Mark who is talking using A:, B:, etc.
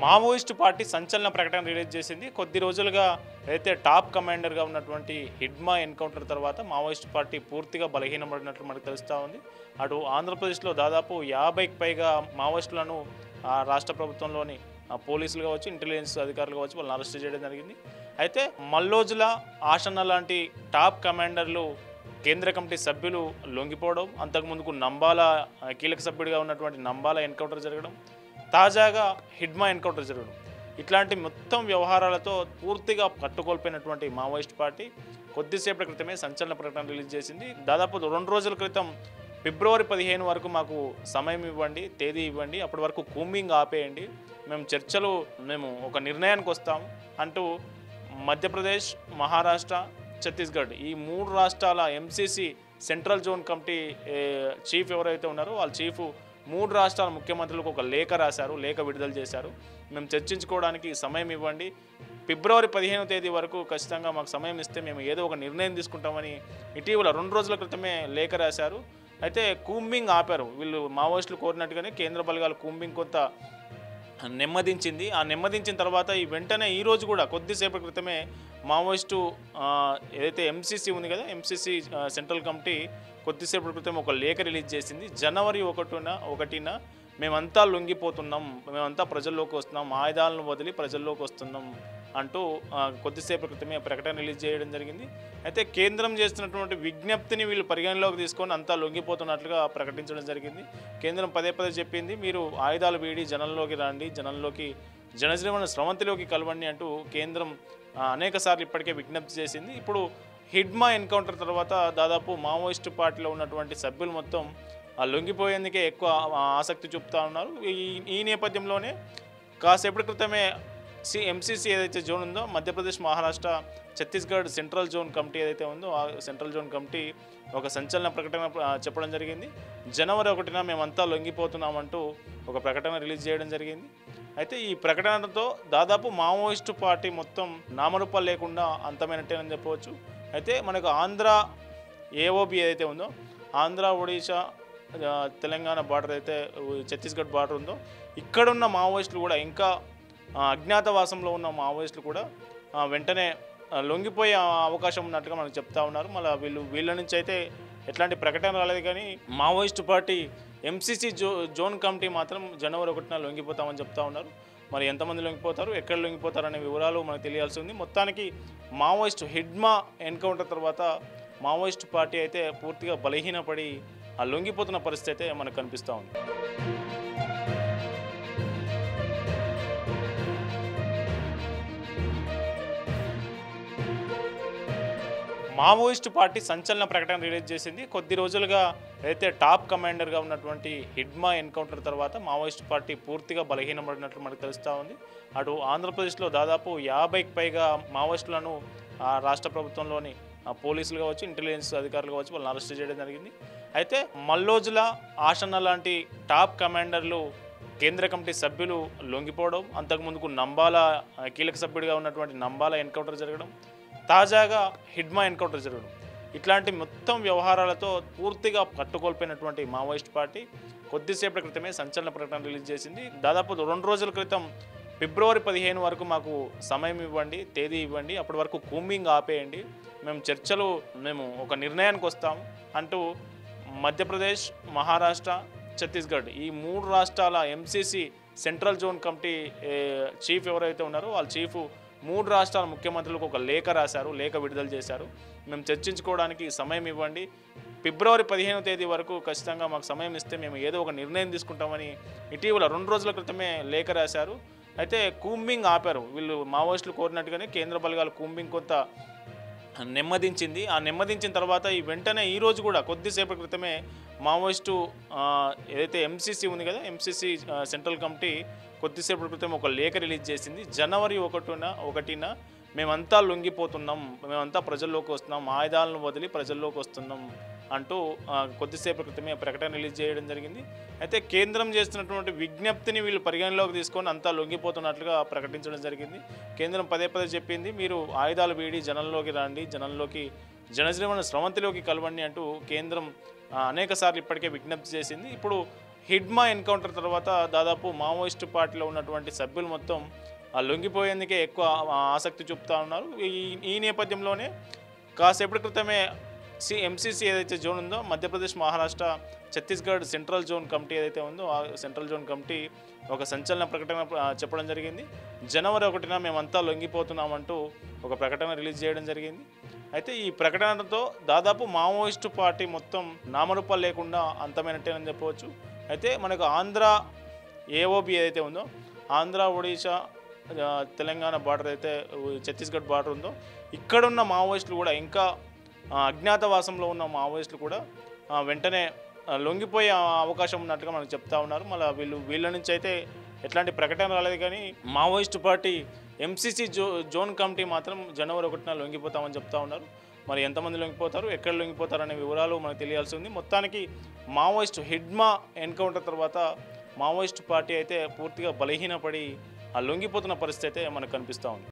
A: Maoist party సంచలన ప్రకటన release చేసింది. కొద్ది రోజులుగా అయితే టాప్ కమాండర్గా ఉన్నటువంటి హిడ్మా ఎన్కౌంటర్ తర్వాత మావోయిస్టు పార్టీ పూర్తిగా బలహీనపడినట్లు మనకు తెలుస్తూ ఉంది. అటు ఆంధ్రప్రదేశ్లో దాదాపు 50కి పైగా మావోయిస్టులను రాష్ట్ర ప్రభుత్వంలోని పోలీసులు కావచ్చు, ఇంటెలిజెన్స్ అధికారులు కావచ్చు, వాళ్ళని అరెస్ట్ చేయడం జరిగింది. అయితే మల్లోజుల, ఆషన్న లాంటి టాప్ కమాండర్లు కేంద్ర కమిటీ సభ్యులు లొంగిపోవడం, అంతకుముందుకు నంబాల కీలక సభ్యుడిగా ఉన్నటువంటి నంబాల ఎన్కౌంటర్ జరగడం, తాజాగా హిడ్మా ఎన్కౌంటర్ జరగడం, ఇట్లాంటి మొత్తం వ్యవహారాలతో పూర్తిగా పట్టుకోల్పోయినటువంటి మావోయిస్ట్ పార్టీ కొద్దిసేపటి క్రితమే సంచలన ప్రకటన రిలీజ్ చేసింది. దాదాపు 2 రోజుల క్రితం ఫిబ్రవరి 15 వరకు మాకు సమయం ఇవ్వండి, తేదీ ఇవ్వండి, అప్పటి వరకు కూంబింగ్ ఆపేయండి, మేము ఒక నిర్ణయానికి వస్తాం అంటూ మధ్యప్రదేశ్, మహారాష్ట్ర, ఛత్తీస్గఢ్ ఈ 3 రాష్ట్రాల MCC central zone committee chief ఎవరైతే ఉన్నారో వాళ్ళ చీఫ్ 3 రాష్ట్రాల ముఖ్యమంత్రులకు ఒక లేఖ రాశారు, లేఖ విడుదల చేశారు. మేము చర్చించుకోవడానికి సమయం ఇవ్వండి, ఫిబ్రవరి 15వ తేదీ వరకు ఖచ్చితంగా మాకు సమయం ఇస్తే మేము ఏదో ఒక నిర్ణయం తీసుకుంటామని ఇటీవల 2 రోజుల క్రితమే లేఖ రాశారు. అయితే కూంబింగ్ ఆపారు. వీళ్ళు మావోయిస్టులు కోరినట్టుగానే కేంద్ర బలగాలు కూంబింగ్ కొంత నెమ్మదించింది. ఆ నెమ్మదించిన తర్వాత వెంటనే ఈరోజు కూడా కొద్దిసేపటి క్రితమే మావోయిస్టు ఏదైతే ఎంసీసీ ఉంది కదా, ఎంసీసీ సెంట్రల్ కమిటీ కొద్దిసేపటి క్రితం ఒక లేఖ రిలీజ్ చేసింది. జనవరి 1న మేమంతా లొంగిపోతున్నాం, మేమంతా ప్రజల్లోకి వస్తున్నాం, ఆయుధాలను వదిలి ప్రజల్లోకి వస్తున్నాం అంటూ కొద్దిసేపటి క్రితమే ప్రకటన రిలీజ్ చేయడం జరిగింది. అయితే కేంద్రం చేస్తున్నటువంటి విజ్ఞప్తిని వీళ్ళు పరిగణలోకి తీసుకొని అంతా లొంగిపోతున్నట్లుగా ప్రకటించడం జరిగింది. కేంద్రం పదే చెప్పింది, మీరు ఆయుధాలు వీడి జనంలోకి రండి, జనజీవన స్రవంతిలోకి కలవండి అంటూ కేంద్రం అనేక సార్లు ఇప్పటికే విజ్ఞప్తి చేసింది. ఇప్పుడు హిడ్మా ఎన్కౌంటర్ తర్వాత దాదాపు మావోయిస్టు పార్టీలో ఉన్నటువంటి సభ్యులు మొత్తం లొంగిపోయేందుకే ఎక్కువ ఆసక్తి చూపుతూ ఉన్నారు. ఈ నేపథ్యంలోనే కాసేపటి క్రితమే ఎంసీసీ ఏదైతే జోన్ ఉందో, Madhya Pradesh, Maharashtra, Chhattisgarh central zone committee ఏదైతే ఉందో ఆ సెంట్రల్ జోన్ కమిటీ ఒక సంచలన ప్రకటన చెప్పడం జరిగింది. జనవరి 1న మేమంతా లొంగిపోతున్నామంటూ ఒక ప్రకటన రిలీజ్ చేయడం జరిగింది. అయితే ఈ ప్రకటనతో దాదాపు మావోయిస్టు పార్టీ మొత్తం నామరూపాలు లేకుండా అంతమైనట్టేనని చెప్పవచ్చు. అయితే మనకు ఆంధ్ర ఏఓబి ఏదైతే ఉందో, ఆంధ్ర, ఒడిశా, తెలంగాణ బార్డర్ అయితే ఛత్తీస్గఢ్ బార్డర్ ఉందో, ఇక్కడున్న మావోయిస్టులు కూడా ఇంకా అజ్ఞాతవాసంలో ఉన్న మావోయిస్టులు కూడా వెంటనే లొంగిపోయే అవకాశం ఉన్నట్టుగా మనకు చెప్తా ఉన్నారు. మళ్ళీ వీళ్ళ నుంచి అయితే ఎట్లాంటి ప్రకటన రాలేదు. కానీ Maoist party MCC zone committee మాత్రం జనవరి 1న లొంగిపోతామని చెప్తా ఉన్నారు. మరి ఎంతమంది లొంగిపోతారు, ఎక్కడ లొంగిపోతారు అనే వివరాలు మనకు తెలియాల్సి ఉంది. మొత్తానికి మావోయిస్టు హిడ్మా ఎన్కౌంటర్ తర్వాత మావోయిస్టు పార్టీ అయితే పూర్తిగా బలహీనపడి లొంగిపోతున్న పరిస్థితి అయితే మనకు కనిపిస్తూ ఉంది. మావోయిస్టు పార్టీ సంచలన ప్రకటన రిలీజ్ చేసింది. కొద్ది రోజులుగా అయితే టాప్ కమాండర్గా ఉన్నటువంటి హిడ్మా ఎన్కౌంటర్ తర్వాత మావోయిస్టు పార్టీ పూర్తిగా బలహీనపడినట్లు మనకు తెలుస్తూ ఉంది. అటు ఆంధ్రప్రదేశ్లో దాదాపు 50కి పైగా మావోయిస్టులను రాష్ట్ర ప్రభుత్వంలోని పోలీసులు కావచ్చు, ఇంటెలిజెన్స్ అధికారులు కావచ్చు, వాళ్ళని అరెస్ట్ చేయడం జరిగింది. అయితే మల్లోజుల, ఆషన్న లాంటి టాప్ కమాండర్లు కేంద్ర కమిటీ సభ్యులు లొంగిపోవడం, అంతకుముందుకు నంబాల కీలక సభ్యుడిగా ఉన్నటువంటి నంబాల ఎన్కౌంటర్ జరగడం, తాజాగా హిడ్మా ఎన్కౌంటర్ జరగడం, ఇట్లాంటి మొత్తం వ్యవహారాలతో పూర్తిగా పట్టుకోల్పోయినటువంటి మావోయిస్ట్ పార్టీ కొద్దిసేపటి క్రితమే సంచలన ప్రకటన రిలీజ్ చేసింది. దాదాపు 2 రోజుల క్రితం ఫిబ్రవరి 15 వరకు మాకు సమయం ఇవ్వండి, తేదీ ఇవ్వండి, అప్పటి వరకు కూంబింగ్ ఆపేయండి, మేము ఒక నిర్ణయానికి వస్తాం అంటూ మధ్యప్రదేశ్, మహారాష్ట్ర, ఛత్తీస్గఢ్ ఈ 3 రాష్ట్రాల MCC central zone committee chief ఎవరైతే ఉన్నారో వాళ్ళ చీఫ్ 3 రాష్ట్రాల ముఖ్యమంత్రులకు ఒక లేఖ రాశారు, లేఖ విడుదల చేశారు. మేము చర్చించుకోవడానికి సమయం ఇవ్వండి, ఫిబ్రవరి 15వ తేదీ వరకు ఖచ్చితంగా మాకు సమయం ఇస్తే మేము ఏదో ఒక నిర్ణయం తీసుకుంటామని ఇటీవల 2 రోజుల క్రితమే లేఖ రాశారు. అయితే కూంబింగ్ ఆపారు. వీళ్ళు మావోయిస్టులు కోరినట్టుగానే కేంద్ర బలగాలు కూంబింగ్ కొంత నెమ్మదించింది. ఆ నెమ్మదించిన తర్వాత వెంటనే ఈరోజు కూడా కొద్దిసేపటి క్రితమే మావోయిస్టు ఏదైతే ఎంసీసీ ఉంది కదా, ఎంసీసీ సెంట్రల్ కమిటీ కొద్దిసేపటి క్రితం ఒక లేఖ రిలీజ్ చేసింది. జనవరి 1న మేమంతా లొంగిపోతున్నాం, మేమంతా ప్రజల్లోకి వస్తున్నాం, ఆయుధాలను వదిలి ప్రజల్లోకి వస్తున్నాం అంటూ కొద్దిసేపటి క్రితమే ప్రకటన రిలీజ్ చేయడం జరిగింది. అయితే కేంద్రం చేస్తున్నటువంటి విజ్ఞప్తిని వీళ్ళు పరిగణలోకి తీసుకొని అంతా లొంగిపోతున్నట్లుగా ప్రకటించడం జరిగింది. కేంద్రం పదే చెప్పింది, మీరు ఆయుధాలు వీడి జనంలోకి రండి, జనజీవన స్రవంతిలోకి కలవండి అంటూ కేంద్రం అనేక సార్లు ఇప్పటికే విజ్ఞప్తి చేసింది. ఇప్పుడు హిడ్మా ఎన్కౌంటర్ తర్వాత దాదాపు మావోయిస్టు పార్టీలో ఉన్నటువంటి సభ్యులు మొత్తం లొంగిపోయేందుకే ఎక్కువ ఆసక్తి చూపుతా ఉన్నారు. ఈ నేపథ్యంలోనే కాసేపటి క్రితమే ఎంసీసీ ఏదైతే జోన్ ఉందో Madhya Pradesh, Maharashtra, Chhattisgarh central zone committee ఏదైతే ఉందో ఆ సెంట్రల్ జోన్ కమిటీ ఒక సంచలన ప్రకటన చెప్పడం జరిగింది. జనవరి 1న మేమంతా లొంగిపోతున్నామంటూ ఒక ప్రకటన రిలీజ్ చేయడం జరిగింది. అయితే ఈ ప్రకటనతో దాదాపు మావోయిస్టు పార్టీ మొత్తం నామరూపాలు లేకుండా అంతమైనట్టేనని చెప్పవచ్చు. అయితే మనకు ఆంధ్ర ఏఓబి ఏదైతే ఉందో, ఆంధ్ర, ఒడిశా, తెలంగాణ బార్డర్ అయితే ఛత్తీస్గఢ్ బార్డర్ ఉందో ఇక్కడున్న మావోయిస్టులు కూడా ఇంకా అజ్ఞాతవాసంలో ఉన్న మావోయిస్టులు కూడా వెంటనే లొంగిపోయే అవకాశం ఉన్నట్టుగా మనకు చెప్తా ఉన్నారు. మళ్ళీ వీళ్ళ నుంచి అయితే ఎట్లాంటి ప్రకటన రాలేదు, కానీ Maoist party MCC zone committee మాత్రం జనవరి 1న లొంగిపోతామని చెప్తా ఉన్నారు. మరి ఎంతమంది లొంగిపోతారు, ఎక్కడ లొంగిపోతారు అనే వివరాలు మనకు తెలియాల్సి ఉంది. మొత్తానికి మావోయిస్టు హిడ్మా ఎన్కౌంటర్ తర్వాత మావోయిస్టు పార్టీ అయితే పూర్తిగా బలహీనపడి లొంగిపోతున్న పరిస్థితి అయితే మనకు కనిపిస్తూ ఉంది.